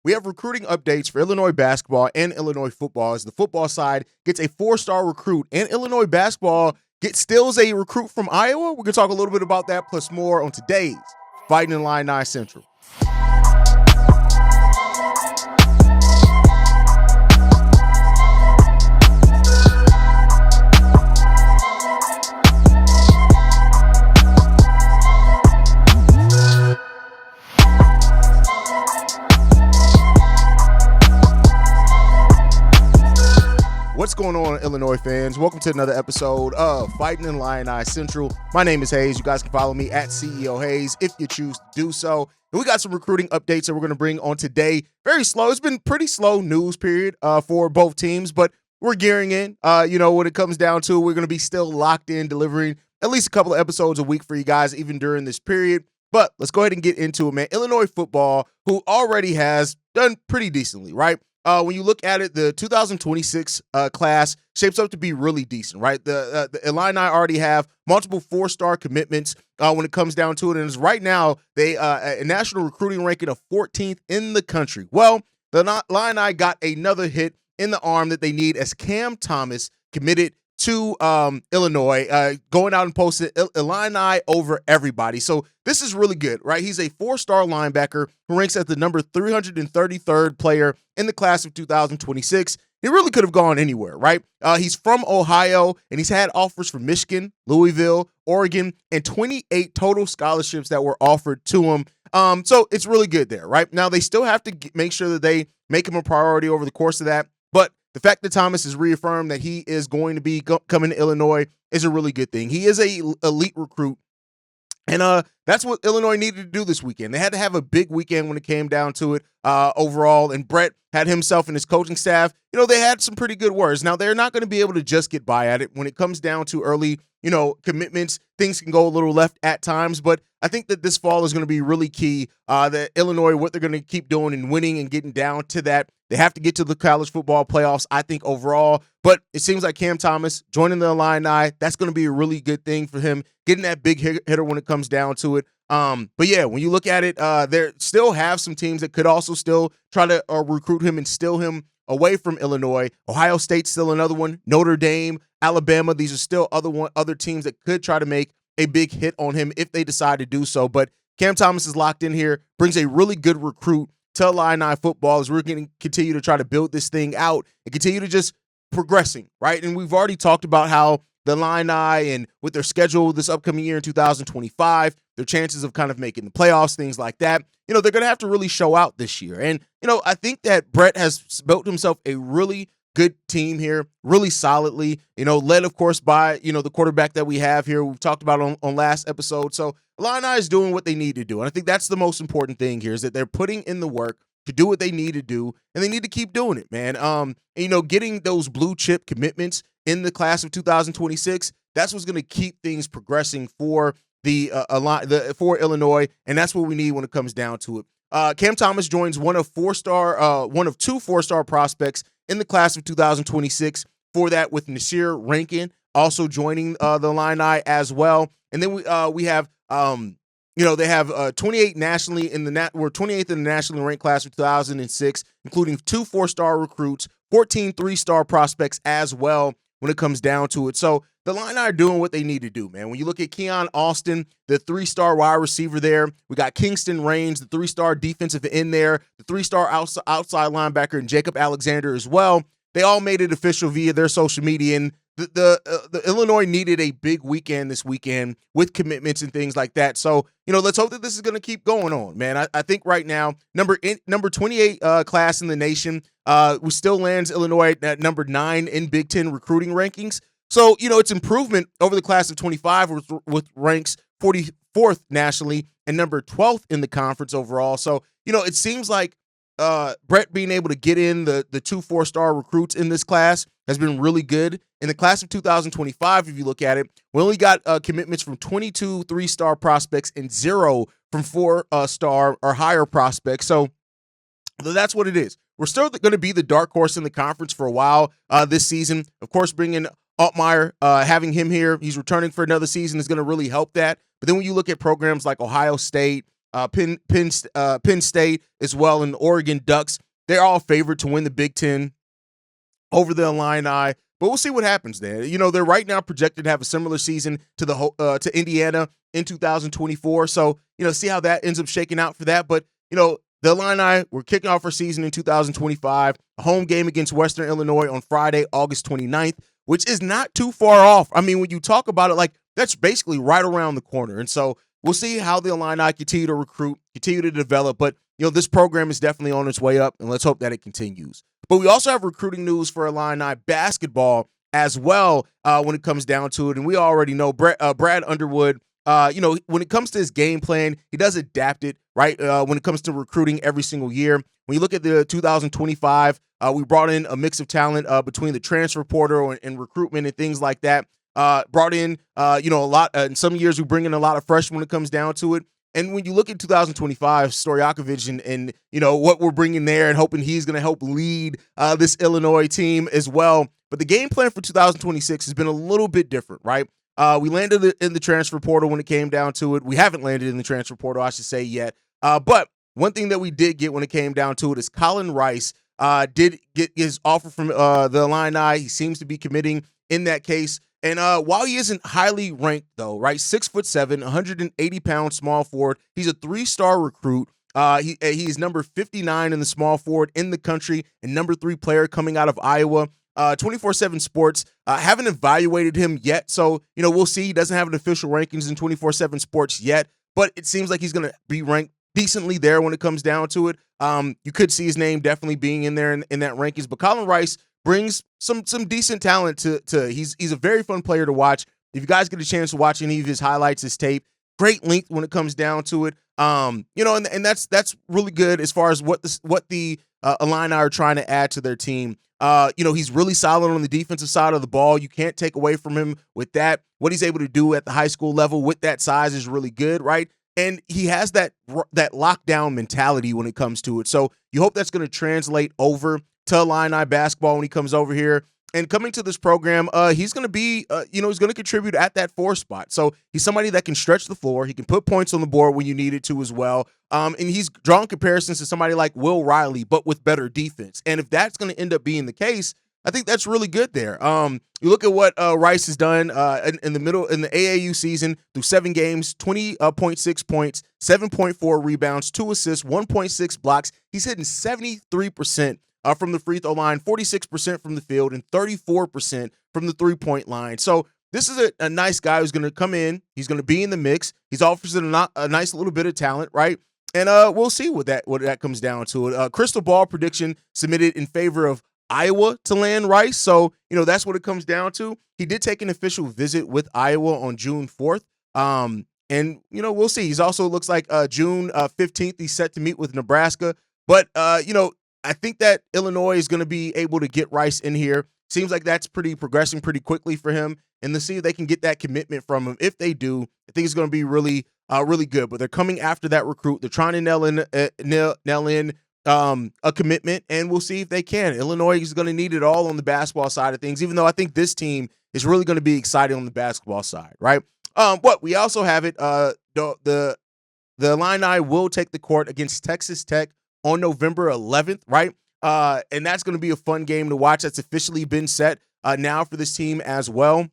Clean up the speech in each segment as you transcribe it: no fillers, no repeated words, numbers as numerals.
we have recruiting updates for Illinois basketball and Illinois football, as the football side gets a 4-star recruit and Illinois basketball steals a recruit from Iowa. We're going to talk a little bit about that plus more on today's Fighting Illini Central. What's going on, Illinois fans? Welcome to another episode of Fighting Illini Central. My name is Haize. You guys can follow me at CEO Haize if you choose to do so. And we got some recruiting updates that we're going to bring on today. Very slow. It's been pretty slow news period for both teams, but we're gearing in. When it comes down to it, we're going to be still locked in, delivering at least a couple of episodes a week for you guys, even during this period. But let's go ahead and get into it, man. Illinois football, who already has done pretty decently, right? When you look at it, the 2026 class shapes up to be really decent, right? The Illini already have multiple 4-star commitments when it comes down to it. And right now, they a national recruiting ranking of 14th in the country. Well, the Illini got another hit in the arm that they need, as Cam Thomas committed to Illinois, going out and posted Illini over everybody. So this is really good, right? He's a 4-star linebacker who ranks as the number 333rd player in the class of 2026. He really could have gone anywhere, right? He's from Ohio, and he's had offers from Michigan, Louisville, Oregon, and 28 total scholarships that were offered to him. So it's really good there, right? Now, they still have to make sure that they make him a priority over the course of that, but the fact that Thomas has reaffirmed that he is going to be coming to Illinois is a really good thing. He is a elite recruit, and that's what Illinois needed to do this weekend. They had to have a big weekend when it came down to it overall, and Brett had himself and his coaching staff, they had some pretty good words. Now, they're not going to be able to just get by at it. When it comes down to early, commitments, things can go a little left at times, but I think that this fall is going to be really key. That Illinois, what they're going to keep doing and winning and getting down to that. They have to get to the college football playoffs, I think, overall. But it seems like Cam Thomas joining the Illini, that's going to be a really good thing for him, getting that big hitter when it comes down to it. But yeah, when you look at it, there still have some teams that could also still try to recruit him and steal him away from Illinois. Ohio State's still another one. Notre Dame, Alabama, these are still other teams that could try to make a big hit on him if they decide to do so. But Cam Thomas is locked in here, brings a really good recruit to Illini football as we're going to continue to try to build this thing out and continue to just progressing, right? And we've already talked about how the Illini and with their schedule this upcoming year in 2025, their chances of kind of making the playoffs, things like that, they're going to have to really show out this year. And, I think that Brett has built himself a really good team here, really solidly, led, of course, by, the quarterback that we have here. We've talked about on last episode. So Illini is doing what they need to do. And I think that's the most important thing here, is that they're putting in the work to do what they need to do, and they need to keep doing it, man. Getting those blue chip commitments in the class of 2026, that's what's going to keep things progressing for for Illinois, and that's what we need when it comes down to it. Cam Thomas joins one of two 4-star prospects in the class of 2026. For that, with Nasir Rankin also joining the Illini as well, and then we have they have 28 nationally we're 28th in the nationally ranked class of 2006, including 2 4-star recruits, 14 3-star prospects as well when it comes down to it. So the Illini are doing what they need to do, man. When you look at Keon Austin, the 3-star wide receiver there, we got Kingston Raines, the 3-star defensive end there, the 3-star outside linebacker, and Jacob Alexander as well. They all made it official via their social media, and the Illinois needed a big weekend this weekend with commitments and things like that. So, let's hope that this is going to keep going on, man. I think right now, number 28 class in the nation, we still lands Illinois at number 9 in Big Ten recruiting rankings. So, it's improvement over the class of 25 with ranks 44th nationally and number 12th in the conference overall. So, it seems like Brett being able to get in the 2 4-star recruits in this class has been really good. In the class of 2025, if you look at it, we only got commitments from 22 3-star prospects and 0 from 4-star or higher prospects. So that's what it is. We're still going to be the dark horse in the conference for a while this season. Of course, bringing Altmaier, having him here, he's returning for another season, is going to really help that. But then when you look at programs like Ohio State, Penn State as well, and the Oregon Ducks. They're all favored to win the Big Ten over the Illini, but we'll see what happens there. They're right now projected to have a similar season to to Indiana in 2024. So, see how that ends up shaking out for that. But, the Illini, we're kicking off our season in 2025, a home game against Western Illinois on Friday, August 29th, which is not too far off. I mean, when you talk about it, like, that's basically right around the corner. And so we'll see how the Illini continue to recruit, continue to develop. But, this program is definitely on its way up, and let's hope that it continues. But we also have recruiting news for Illini basketball as well when it comes down to it. And we already know Brad Underwood, when it comes to his game plan, he does adapt it, right? When it comes to recruiting every single year. When you look at the 2025, we brought in a mix of talent between the transfer portal and recruitment and things like that. Brought in, a lot. In some years, we bring in a lot of freshmen when it comes down to it. And when you look at 2025, Stojakovic and what we're bringing there and hoping he's going to help lead this Illinois team as well. But the game plan for 2026 has been a little bit different, right? We landed in the transfer portal when it came down to it. We haven't landed in the transfer portal, I should say, yet. But one thing that we did get when it came down to it is Colin Rice did get his offer from the Illini. He seems to be committing in that case. And while he isn't highly ranked, though, right, 6'7", 180-pound small forward, he's a 3-star recruit. He's number 59 in the small forward in the country and number 3 player coming out of Iowa. 24/7 Sports haven't evaluated him yet, so we'll see. He doesn't have an official rankings in 24/7 Sports yet, but it seems like he's going to be ranked decently there when it comes down to it. You could see his name definitely being in there in that rankings, but Colin Rice brings some decent talent to he's a very fun player to watch. If you guys get a chance to watch any of his highlights, his tape, great length when it comes down to it. And that's really good as far as what the Illini are trying to add to their team. He's really solid on the defensive side of the ball. You can't take away from him with that. What he's able to do at the high school level with that size is really good, right? And he has that lockdown mentality when it comes to it. So you hope that's going to translate over to Illini basketball when he comes over here. And coming to this program, he's going to be, he's going to contribute at that 4 spot. So he's somebody that can stretch the floor. He can put points on the board when you need it to as well. And he's drawn comparisons to somebody like Will Riley, but with better defense. And if that's going to end up being the case, I think that's really good there. You look at what Rice has done in the AAU season through 7 games, 20.6 points, 7.4 rebounds, 2 assists, 1.6 blocks. He's hitting 73% from the free throw line, 46% from the field, and 34% from the 3-point line. So this is a nice guy who's going to come in. He's going to be in the mix. He's offers a nice little bit of talent, right? And we'll see what that comes down to. Crystal ball prediction submitted in favor of Iowa to land Rice. So, that's what it comes down to. He did take an official visit with Iowa on June 4th. And, we'll see. He's also looks like June 15th, he's set to meet with Nebraska. But, I think that Illinois is going to be able to get Rice in here. Seems like that's progressing pretty quickly for him. And to see if they can get that commitment from him. If they do, I think it's going to be really, really good. But they're coming after that recruit. They're trying to nail in a commitment, and we'll see if they can. Illinois is going to need it all on the basketball side of things, even though I think this team is really going to be exciting on the basketball side, right? But we also have it. The Illini will take the court against Texas Tech on November 11th, right? And that's going to be a fun game to watch. That's officially been set now for this team as well.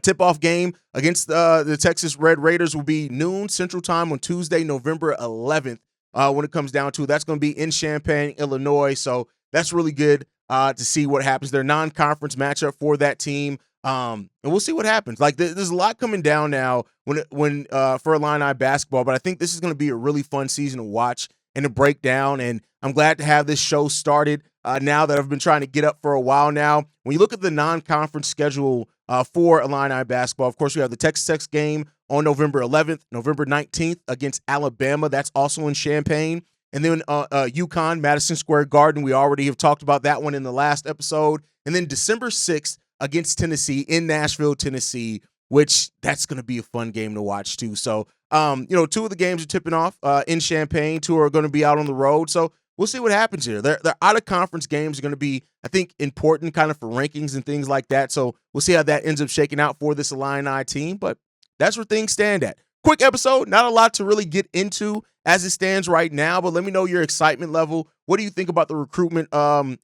Tip-off game against the Texas Red Raiders will be noon Central Time on Tuesday, November 11th. When it comes down to it, that's going to be in Champaign, Illinois. So that's really good to see what happens. Their non-conference matchup for that team. And we'll see what happens. Like there's a lot coming down now when for Illini basketball, but I think this is going to be a really fun season to watch and to break down. And I'm glad to have this show started now that I've been trying to get up for a while now. When you look at the non-conference schedule for Illini basketball, of course, we have the Texas Tech game on November 11th, November 19th against Alabama. That's also in Champaign. And then UConn, Madison Square Garden. We already have talked about that one in the last episode. And then December 6th against Tennessee in Nashville, Tennessee, which that's going to be a fun game to watch too. So, 2 of the games are tipping off in Champaign. 2 are going to be out on the road. So we'll see what happens here. They're out-of-conference games are going to be, I think, important kind of for rankings and things like that. So we'll see how that ends up shaking out for this Illini team. But that's where things stand at. quick episode, not a lot to really get into as it stands right now, but let me know your excitement level. What do you think about the recruitment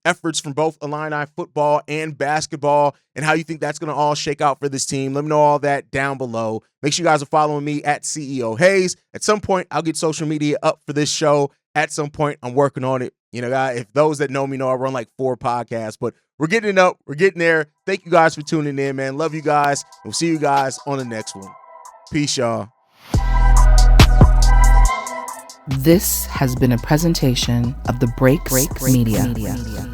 efforts from both Illini football and basketball, and how you think that's going to all shake out for this team? Let me know all that down below. Make sure you guys are following me at CEO Haize. At some point, I'll get social media up for this show. At some point, I'm working on it. You know, guys, if those that know me know I run like 4 podcasts, but we're getting it up. We're getting there. Thank you guys for tuning in, man. Love you guys. We'll see you guys on the next one. Peace, y'all. This has been a presentation of the Breaks Media.